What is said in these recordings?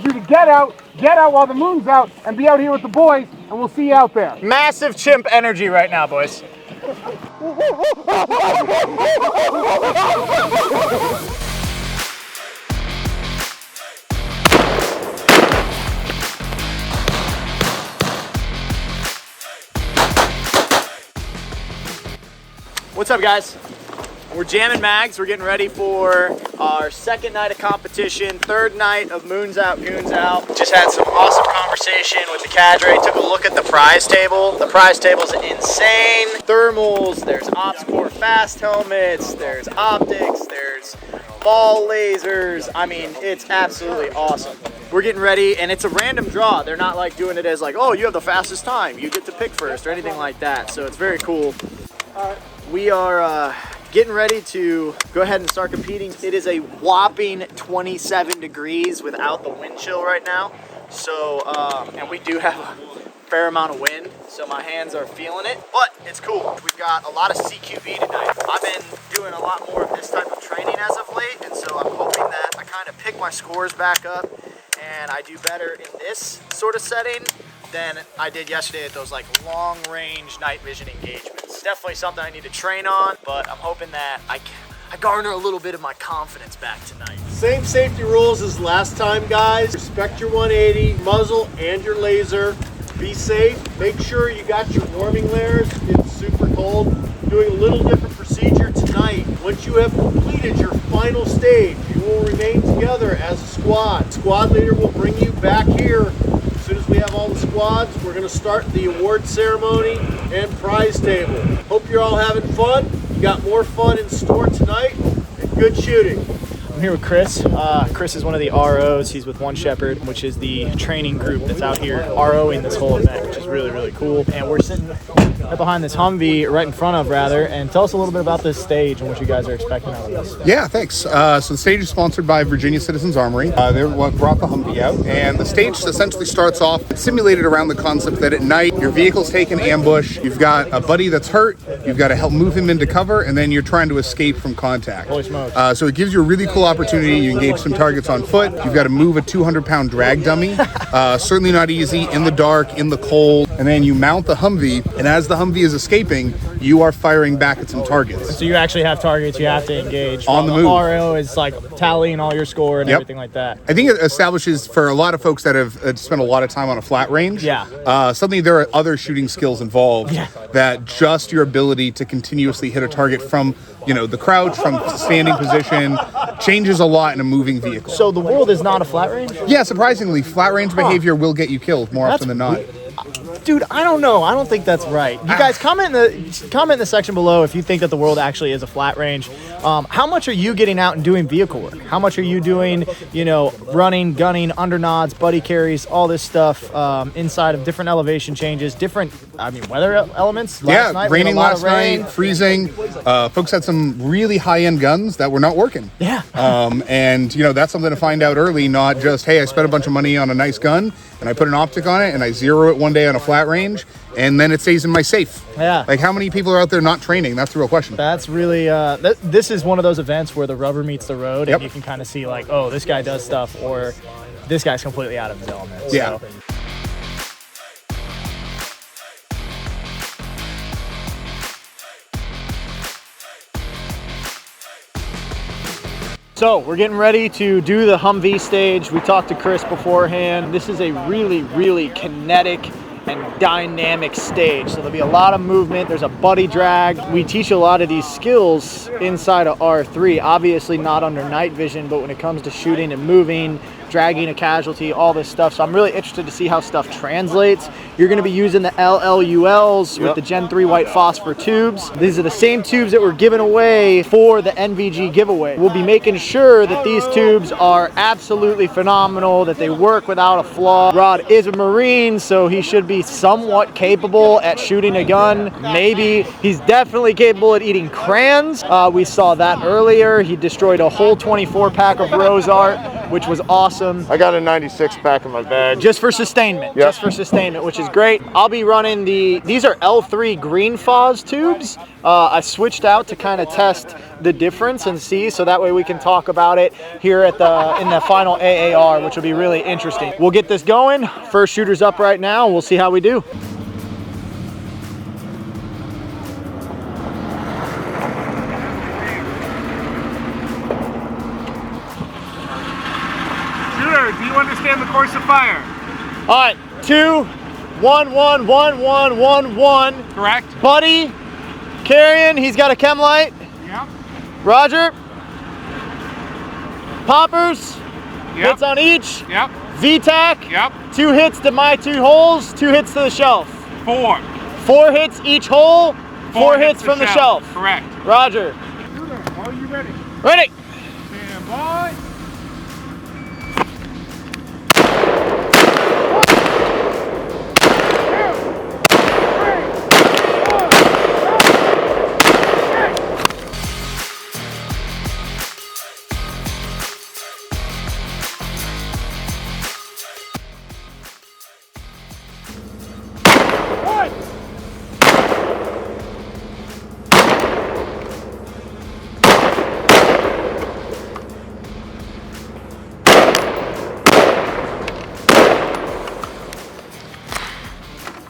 You to get out while the moon's out, and be out here with the boys, and we'll see you out there. Massive chimp energy right now, boys. What's up, guys? We're jamming mags. We're getting ready for our second night of competition, third night of Moons Out, Goons Out. Just had some awesome conversation with the cadre. Took a look at the prize table. The prize table's insane. Thermals, there's OpsCore fast helmets, there's optics, there's ball lasers. I mean, it's absolutely awesome. We're getting ready, and it's a random draw. They're not like doing it as like, oh, you have the fastest time, you get to pick first, or anything like that. So it's very cool. We are getting ready to go ahead and start competing. It is a whopping 27 degrees without the wind chill right now. So, and we do have a fair amount of wind, so my hands are feeling it, but it's cool. We've got a lot of CQB tonight. I've been doing a lot more of this type of training as of late, and so I'm hoping that I kind of pick my scores back up and I do better in this sort of setting than I did yesterday at those like long range night vision engagements. Definitely something I need to train on, but I'm hoping that I garner a little bit of my confidence back tonight. Same safety rules as last time, guys. Respect your 180, muzzle, and your laser. Be safe. Make sure you got your warming layers. It's super cold. Doing a little different procedure tonight. Once you have completed your final stage, you will remain together as a squad. Squad leader will bring you back here. As soon as we have all the squads, we're going to start the award ceremony and prize table. Hope you're all having fun. You got more fun in store tonight, and good shooting. I'm here with Chris. Chris is one of the ROs. He's with One Shepherd, which is the training group that's out here ROing this whole event, which is really, really cool. And we're sitting right behind this Humvee, right in front of, rather. And tell us a little bit about this stage and what you guys are expecting out of this. Yeah, thanks. So the stage is sponsored by Virginia Citizens Armory. They're what brought the Humvee out. And the stage essentially starts off, it's simulated around the concept that at night, your vehicle's taken ambush, you've got a buddy that's hurt, you've got to help move him into cover, and then you're trying to escape from contact. Holy smokes. So it gives you a really cool opportunity. You engage some targets on foot. You've got to move a 200-pound drag dummy. Certainly not easy, in the dark, in the cold. And then you mount the Humvee, and as the Humvee is escaping, you are firing back at some targets. So you actually have targets you have to engage. On the move. RO is like tallying all your score and everything like that. I think it establishes for a lot of folks that have spent a lot of time on a flat range. Yeah. Suddenly there are other shooting skills involved that just your ability to continuously hit a target from, the crouch, from standing position, changes a lot in a moving vehicle. So the world is not a flat range? Yeah, surprisingly, flat range behavior will get you killed more often than not. Dude, I don't know. I don't think that's right. You guys comment in the section below if you think that the world actually is a flat range. How much are you getting out and doing vehicle work? How much are you doing, running, gunning, under nods, buddy carries, all this stuff inside of different elevation changes, different, weather elements? Last night, raining last night, freezing. Folks had some really high-end guns that were not working. Yeah. And, that's something to find out early, not just, hey, I spent a bunch of money on a nice gun and I put an optic on it and I zero it one day on a flat range and then it stays in my safe. Yeah. Like, how many people are out there not training? That's the real question. That's really, this is one of those events where the rubber meets the road and you can kind of see like, oh, this guy does stuff or this guy's completely out of his element. Yeah. So we're getting ready to do the Humvee stage. We talked to Chris beforehand. This is a really, really kinetic and dynamic stage. So there'll be a lot of movement. There's a buddy drag. We teach a lot of these skills inside of R3, obviously not under night vision, but when it comes to shooting and moving, dragging a casualty, all this stuff. So I'm really interested to see how stuff translates. You're going to be using the LLULs with the Gen 3 white phosphor tubes. These are the same tubes that were given away for the NVG giveaway. We'll be making sure that these tubes are absolutely phenomenal, that they work without a flaw. Rod is a Marine, so he should be somewhat capable at shooting a gun. Maybe. He's definitely capable at eating crayons. We saw that earlier. He destroyed a whole 24 pack of Rose Art which was awesome. I got a 96 pack in my bag. Just for sustainment, Yep. just for sustainment, which is great. I'll be running these are L3 green fuzz tubes. I switched out to kind of test the difference and see, so that way we can talk about it here at in the final AAR, which will be really interesting. We'll get this going. First shooter's up right now. We'll see how we do. Shooter, do you understand the course of fire? All right, 2, 1, 1, 1, 1, 1, 1. Correct. Buddy, carrying, he's got a chem light. Yep. Roger. Poppers. Yep. Hits on each. Yep. VTAC. Yep. 2 hits to my 2 holes, 2 hits to the shelf. 4. 4 hits each hole, 4 hits to from the shelf. Correct. Roger. Shooter, are you ready? Ready. Stand by.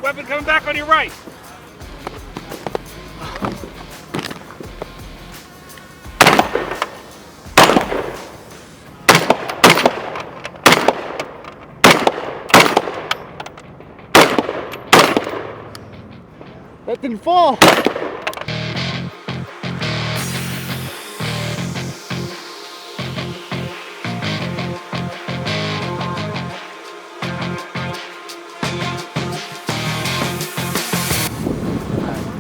Weapon coming back on your right. That didn't fall.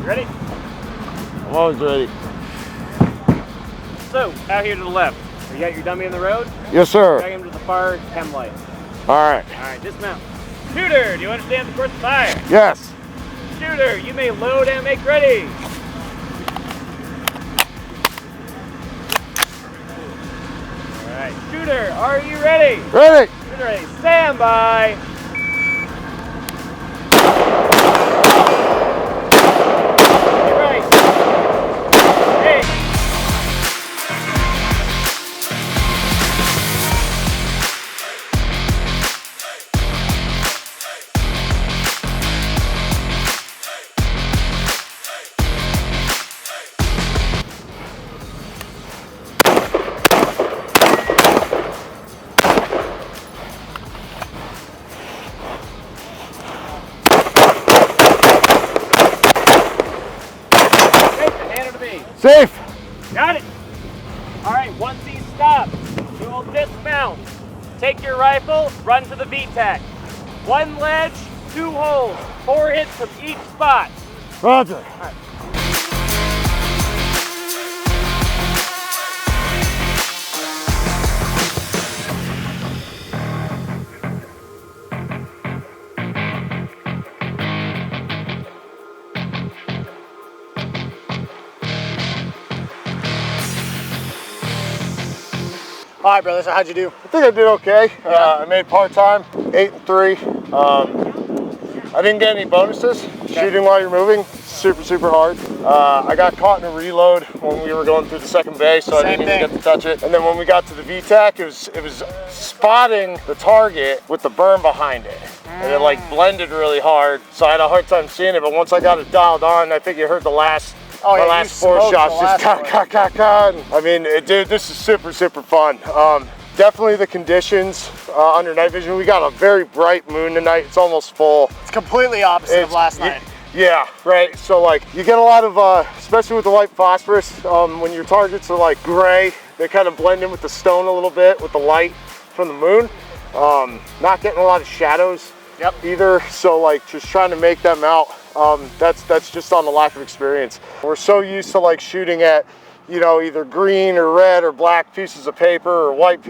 Ready? I'm always ready. So, out here to the left. You got your dummy in the road? Yes, sir. Drag him to the far chem light. All right. All right, dismount. Shooter, do you understand the course of fire? Yes. Shooter, you may load and make ready. All right, shooter, are you ready? Ready. Shooter ready. Stand by. Get right. Hey. Safe. Got it. All right, once he stops, you will dismount. Take your rifle, run to the VTAC. 1 ledge, 2 holes, 4 hits from each spot. Roger. All right. All right, brother, so how'd you do? I think I did okay. I made part-time, 8 and 3. I didn't get any bonuses. Shooting while you're moving, super hard. I got caught in a reload when we were going through the second bay, so I didn't even get to touch it. And then when we got to the VTAC, it was spotting the target with the berm behind it. And it like blended really hard, so I had a hard time seeing it, but once I got it dialed on, I think you heard the last Oh, yeah, my last 4 shots just cut. I mean, dude, this is super fun. Definitely the conditions under night vision. We got a very bright moon tonight. It's almost full. It's completely opposite of last night. Yeah, right. So like you get a lot of, especially with the white phosphorus, when your targets are like gray, they kind of blend in with the stone a little bit with the light from the moon. Not getting a lot of shadows either. So like just trying to make them out. That's just on the lack of experience. We're so used to like shooting at, you know, either green or red or black pieces of paper or white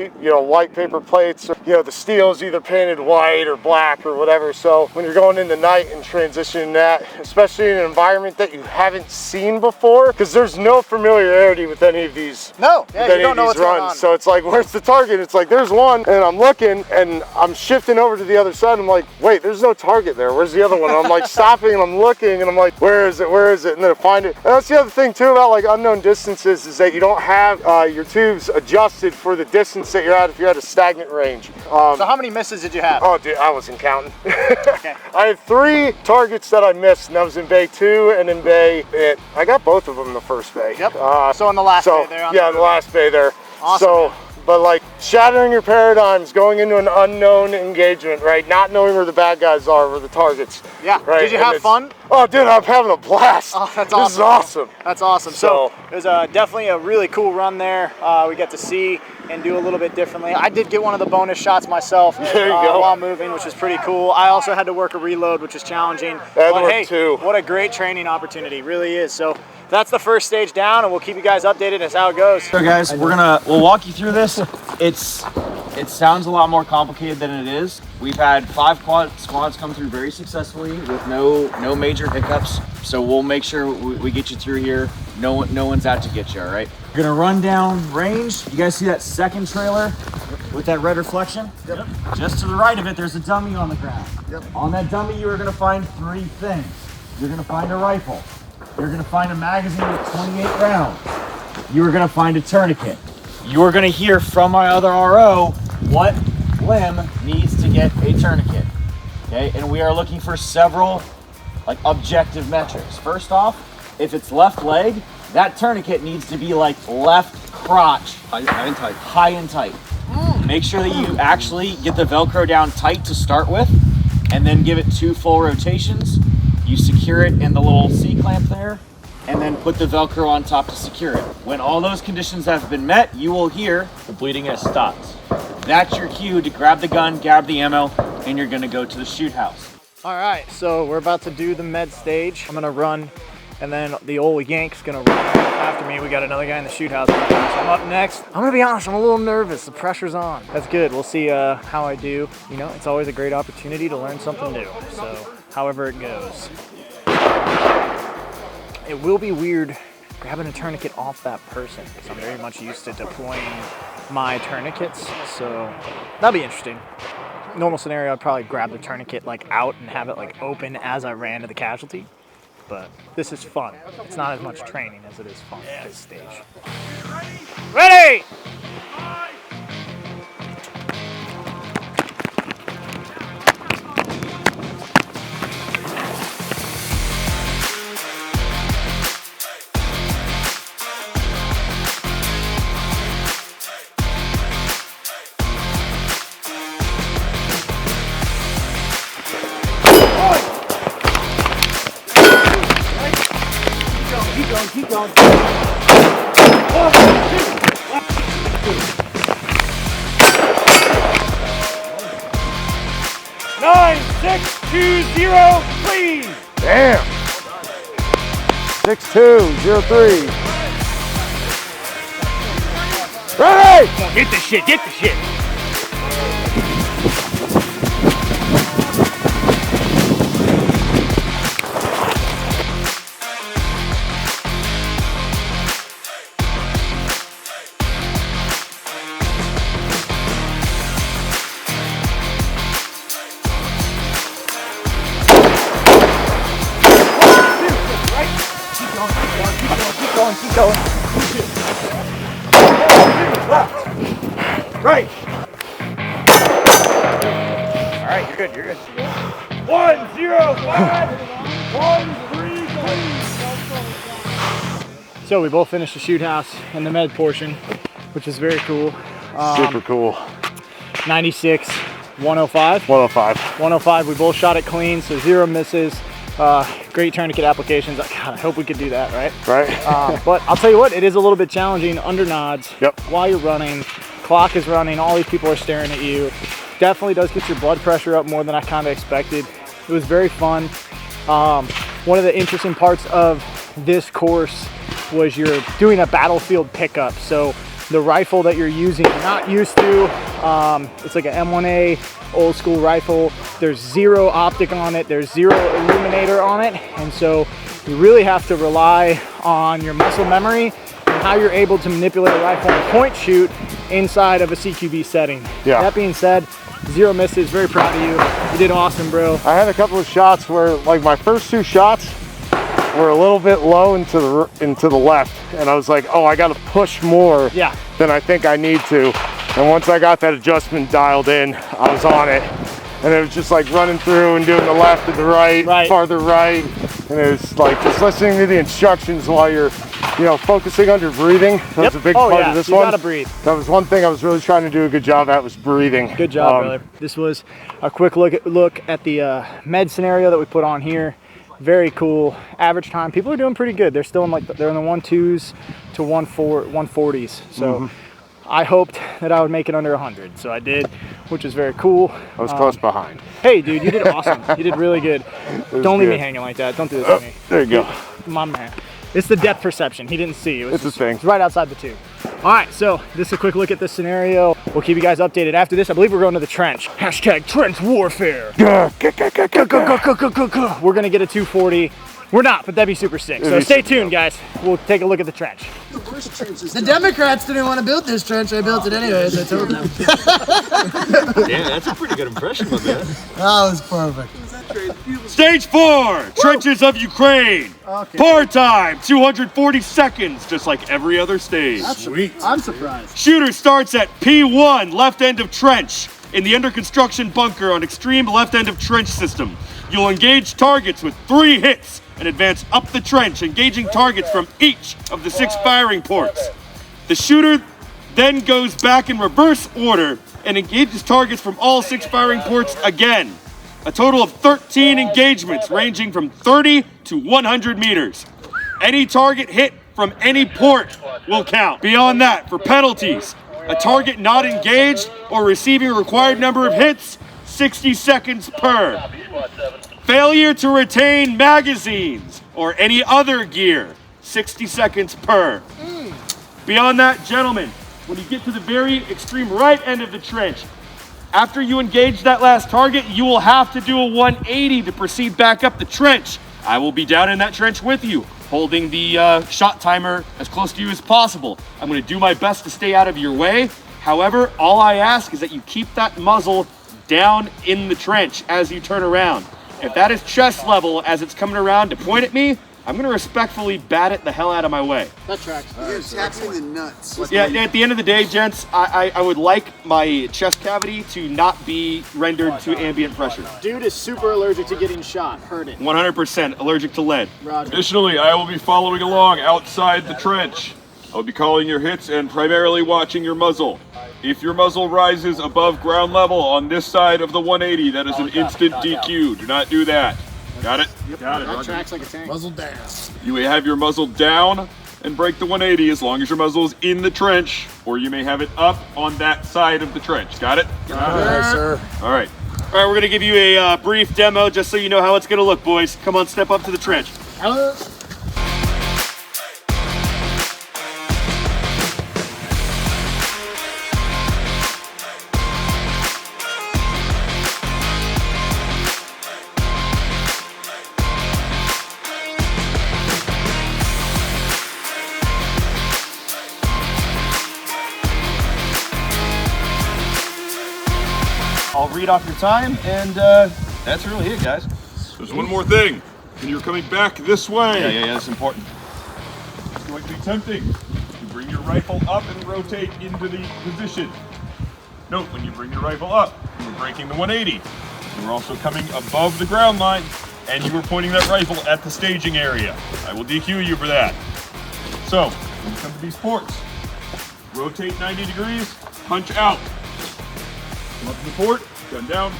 paper plates. you know, the steel is either painted white or black or whatever. So when you're going in the night and transitioning that, especially in an environment that you haven't seen before, because there's no familiarity with any of these. No, yeah, you don't know what's going on. So it's like, where's the target? It's like, there's one, and I'm looking, and I'm shifting over to the other side. I'm like, wait, there's no target there. Where's the other one? And I'm like stopping, and I'm looking, and I'm like, where is it? Where is it? And then I find it. And that's the other thing too about like unknown distances, is that you don't have your tubes adjusted for the distance that you're at if you're at a stagnant range. So how many misses did you have? Oh, dude, I wasn't counting. Okay. I had 3 targets that I missed, and that was in bay 2 and in bay 8. I got both of them in the first bay. Yep. So in the last bay there. Yeah, the last bay there. Awesome. So, but like shattering your paradigms, going into an unknown engagement, right? Not knowing where the bad guys are, where the targets. Yeah. Right? Did you have fun? Oh, dude, I'm having a blast. Oh, that's awesome. This is awesome. That's awesome. So it was definitely a really cool run there. We got to see and do a little bit differently. I did get one of the bonus shots myself while moving, which is pretty cool. I also had to work a reload, which is challenging. But hey, what a great training opportunity, really is. So that's the first stage down, and we'll keep you guys updated as how it goes. So guys, we'll walk you through this. It sounds a lot more complicated than it is. We've had 5 squads come through very successfully with no major hiccups. So we'll make sure we get you through here. No one's out to get you, all right? We're gonna run down range. You guys see that second trailer with that red reflection? Yep. Just to the right of it, there's a dummy on the ground. Yep. On that dummy, you are gonna find 3 things. You're gonna find a rifle. You're gonna find a magazine with 28 rounds. You are gonna find a tourniquet. You are gonna hear from my other RO what limb needs to get a tourniquet. Okay, and we are looking for several like objective metrics. First off, if it's left leg, that tourniquet needs to be like left crotch. High and tight. High and tight. Make sure that you actually get the Velcro down tight to start with, and then give it 2 full rotations. You secure it in the little C-clamp there, and then put the Velcro on top to secure it. When all those conditions have been met, you will hear The bleeding has stopped. that's your cue to grab the gun, grab the ammo, and you're gonna go to the shoot house. All right, so we're about to do the med stage. I'm gonna run, and then the old Yank's gonna run after me. We got another guy in the shoot house. So I'm up next. I'm gonna be honest, I'm a little nervous. The pressure's on. That's good. We'll see how I do. You know, it's always a great opportunity to learn something new. So however it goes. It will be weird grabbing a tourniquet off that person, because I'm very much used to deploying my tourniquets. So that'll be interesting. Normal scenario, I'd probably grab the tourniquet like out and have it like open as I ran to the casualty. But this is fun. It's not as much training as it is fun at this stage. Ready? Keep going. 9620, please. Damn. 6203. Ready? Come on, get the shit, get the shit. Keep going. Left. Right. All right, you're good. 105. So we both finished the shoot house and the med portion, which is very cool. Super cool. 96, 105. 105. 105, we both shot it clean, so 0 misses. Great tourniquet applications. God, I hope we could do that, right? Right. But I'll tell you what, it is a little bit challenging under nods. Yep. While you're running, clock is running, all these people are staring at you. Definitely does get your blood pressure up more than I kind of expected. It was very fun. One of the interesting parts of this course was you're doing a battlefield pickup. So the rifle that you're using you're not used to. It's like an M1A old school rifle. There's zero optic on it, there's zero illuminator on it, and so you really have to rely on your muscle memory and how you're able to manipulate a rifle and point shoot inside of a CQB setting. Yeah. That being said, 0 misses. Very proud of you. You did awesome, bro. I had a couple of shots where, like, my first 2 shots were a little bit low into the left, and I was like, oh, I got to push more than I think I need to. And once I got that adjustment dialed in, I was on it. And it was just like running through and doing the left and the right, farther right. And it was like just listening to the instructions while you're, you know, focusing on your breathing. That was a big part of this one. You gotta breathe. That was one thing I was really trying to do a good job at, was breathing. Good job, brother. This was a quick look at the med scenario that we put on here. Very cool. Average time. People are doing pretty good. They're still in they're in the 1.2s to 1.40s. So I hoped that I would make it under 100. So I did, which is very cool. I was close behind. Hey, dude, you did awesome. You did really good. Don't leave me hanging like that. Don't do this to me. There you go. My man. It's the depth perception. He didn't see. It's a thing. It's right outside the tube. All right, so this is a quick look at this scenario. We'll keep you guys updated. After this, I believe we're going to the trench. Hashtag trench warfare. We're going to get a 240. We're not, but that'd be super sick. So stay tuned, guys. We'll take a look at the trench. The Democrats didn't want to build this trench. I built it anyways. I told them. Yeah, that's a pretty good impression, my man. That was perfect. Stage 4, trenches of Ukraine. Par time, 240 seconds, just like every other stage. Sweet. I'm surprised. Shooter starts at P1, left end of trench, in the under construction bunker on extreme left end of trench system. You'll engage targets with 3 hits and advance up the trench, engaging targets from each of the 6 firing ports. The shooter then goes back in reverse order and engages targets from all 6 firing ports again. A total of 13 engagements ranging from 30 to 100 meters. Any target hit from any port will count. Beyond that, for penalties, a target not engaged or receiving a required number of hits, 60 seconds per. Failure to retain magazines or any other gear, 60 seconds per. Beyond that, gentlemen, when you get to the very extreme right end of the trench, after you engage that last target, you will have to do a 180 to proceed back up the trench. I will be down in that trench with you, holding the shot timer as close to you as possible. I'm going to do my best to stay out of your way. However, all I ask is that you keep that muzzle down in the trench as you turn around. If that is chest level as it's coming around to point at me, I'm going to respectfully bat it the hell out of my way. That tracks. You're tapping the nuts. Yeah, at the end of the day, gents, I would like my chest cavity to not be rendered to ambient pressure. Dude is super allergic to getting shot. Heard it. 100% allergic to lead. Roger. Additionally, I will be following along outside the trench. I'll be calling your hits and primarily watching your muzzle. If your muzzle rises above ground level on this side of the 180, that is an instant DQ. Do not do that. Got it? Yep. Got it. That tracks like a tank. Muzzle down. You may have your muzzle down and break the 180 as long as your muzzle is in the trench, or you may have it up on that side of the trench. Got it? Yes, sir. All right. All right, we're going to give you a brief demo just so you know how it's going to look, boys. Come on, step up to the trench. I'll read off your time, and that's really it, guys. There's one more thing. When you're coming back this way, Yeah, that's important. it's going to be tempting to bring your rifle up and rotate into the position. Note, when you bring your rifle up, you're breaking the 180. You're also coming above the ground line, and you are pointing that rifle at the staging area. I will DQ you for that. So, when you come to these ports, rotate 90 degrees, punch out. Come up to the port, gun down,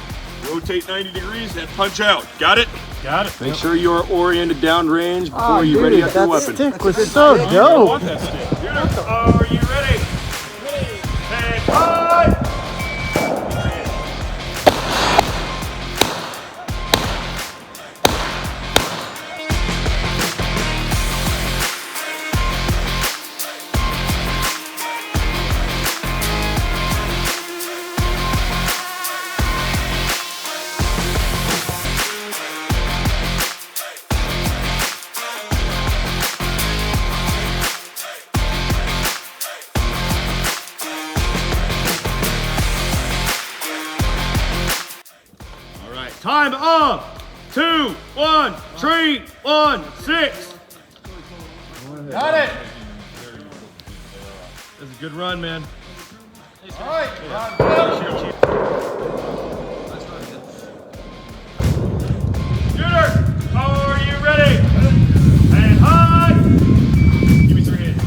rotate 90 degrees, and punch out. Got it? Got it. Make sure you are oriented downrange before you ready up your weapon. Stick was so I dope. want that stick. Are you ready? And punch! Time of 2, 1, train 1, 6. Got it. That's a good run, man. All right. Shooter, are you ready? And high. Give me 3 hits.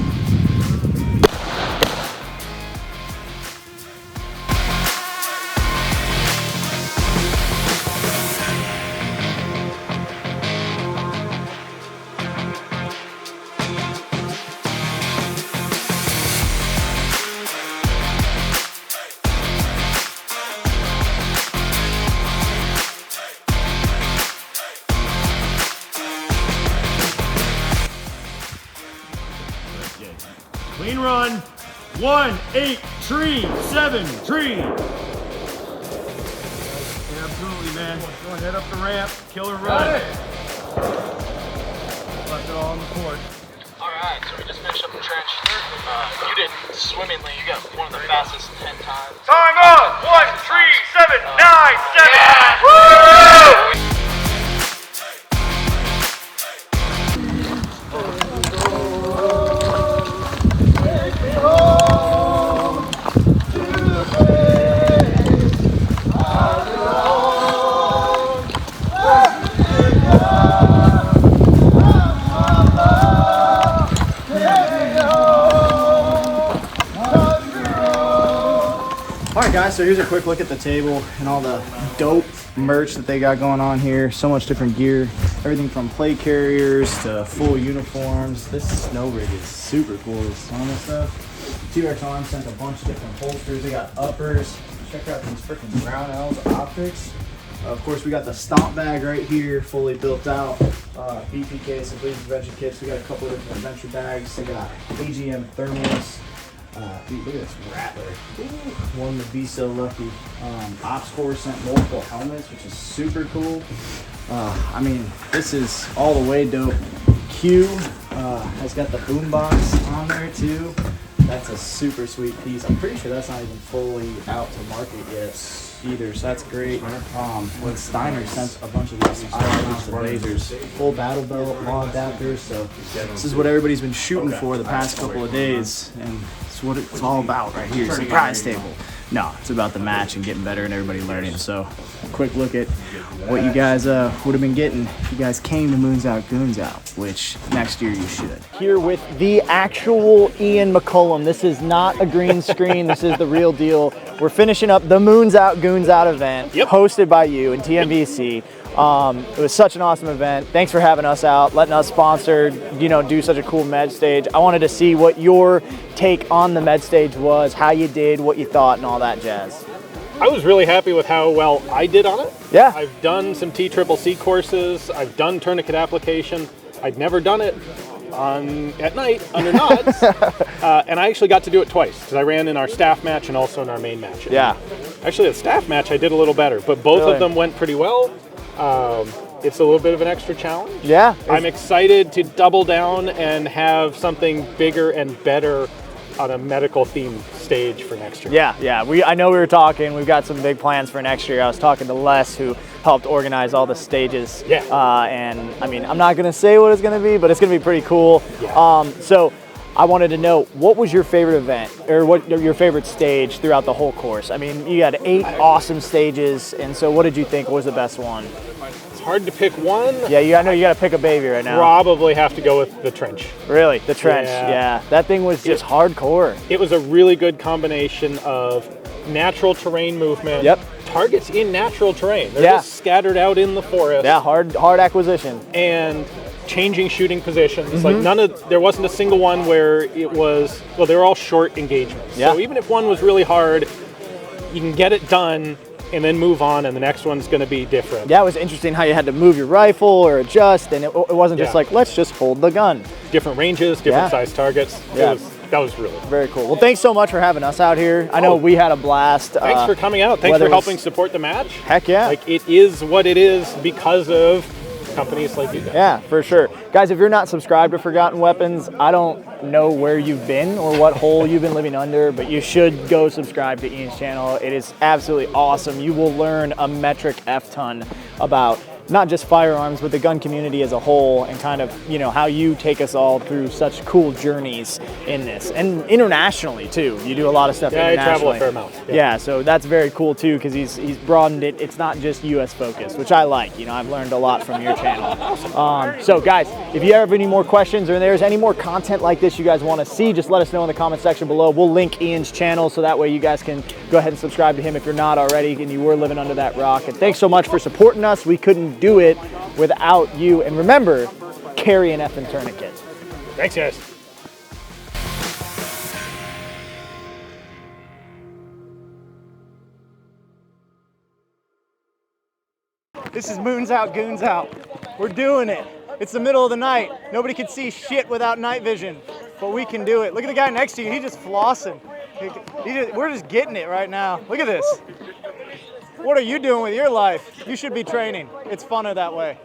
Clean run. 1, 8, tree, 7, tree. Absolutely, man. Go ahead up the ramp, killer run. Left it all on the court. Alright, so we just finished up the trench. You did swimmingly. You got one of the fastest 10 times. Time up! 1, 3, 7, 9, 7. Yeah. Woo! Alright guys, so here's a quick look at the table and all the dope merch that they got going on here. So much different gear, everything from plate carriers to full uniforms. This snow rig is super cool, this sauna stuff. T-Rex Arms sent a bunch of different holsters. They got uppers. Check out these freaking Brown L's optics. Of course, we got the stomp bag right here, fully built out. BPK, so Bleeding Prevention kits. We got a couple of different adventure bags. They got AGM thermals. Dude, look at this rattler. One to be so lucky. Ops Corps sent multiple helmets, which is super cool. I mean, this is all the way dope. Q has got the boombox on there too. That's a super sweet piece. I'm pretty sure that's not even fully out to market yet either, so that's great. When Steiner sent a bunch of these items, the lasers, full battle belt, law adapters, so this is what everybody's been shooting for the past couple of days, and it's what it's all about right here. Surprise table. No, it's about the match and getting better and everybody learning. So, quick look at what you guys would have been getting if you guys came to Moons Out, Goons Out, which next year you should. Here with the actual Ian McCullum. This is not a green screen. This is the real deal. We're finishing up the Moons Out, Goons Out event, hosted by you and TMVC. It was such an awesome event. Thanks for having us out, letting us sponsor, do such a cool med stage. I wanted to see what your take on the med stage was, how you did, what you thought, and all that jazz. I was really happy with how well I did on it. Yeah. I've done some TCCC courses. I've done tourniquet application. I'd never done it at night under nods. And I actually got to do it twice because I ran in our staff match and also in our main match. Yeah. Actually, the staff match I did a little better, but both of them went pretty well. It's a little bit of an extra challenge. Yeah. I'm excited to double down and have something bigger and better on a medical themed stage for next year. Yeah. I know we were talking. We've got some big plans for next year. I was talking to Les, who helped organize all the stages. Yeah. And I mean, I'm not going to say what it's going to be, but it's going to be pretty cool. Yeah. So I wanted to know, what was your favorite event or what your favorite stage throughout the whole course? I mean, you had 8 awesome stages. And so what did you think was the best one? It's hard to pick one. Yeah, I know you got to pick a baby right now. Probably have to go with the trench. Really? The trench, yeah. That thing was just hardcore. It was a really good combination of natural terrain movement. Yep. Targets in natural terrain. They're Yeah. just scattered out in the forest. Yeah, hard acquisition. And changing shooting positions. Like there wasn't a single one where it was, well, they were all short engagements. Yeah. So even if one was really hard, you can get it done and then move on, and the next one's going to be different. Yeah, it was interesting how you had to move your rifle or adjust, and it wasn't just like, let's just hold the gun. Different ranges, different size targets. Yeah. That was really very cool. Well, thanks so much for having us out here. I know we had a blast. Thanks for coming out. Thanks for helping support the match. Heck yeah. Like, it is what it is because of companies like you guys. Yeah, for sure. Guys, if you're not subscribed to Forgotten Weapons, I don't know where you've been or what hole you've been living under, but you should go subscribe to Ian's channel. It is absolutely awesome. You will learn a metric F ton about not just firearms, but the gun community as a whole, and kind of, you know, how you take us all through such cool journeys in this, and internationally too. You do a lot of stuff internationally. I travel a fair amount. Yeah, so that's very cool too, because he's broadened it. It's not just U.S. focused, which I like. You know, I've learned a lot from your channel. So guys, if you have any more questions or there's any more content like this you guys want to see, just let us know in the comment section below. We'll link Ian's channel so that way you guys can go ahead and subscribe to him if you're not already and you were living under that rock. And thanks so much for supporting us. We couldn't do it without you. And remember, carry an effing tourniquet. Thanks, guys. This is Moons Out, Goons Out. We're doing it. It's the middle of the night. Nobody can see shit without night vision, but we can do it. Look at the guy next to you. He's just flossing. We're just getting it right now. Look at this. What are you doing with your life? You should be training. It's funner that way.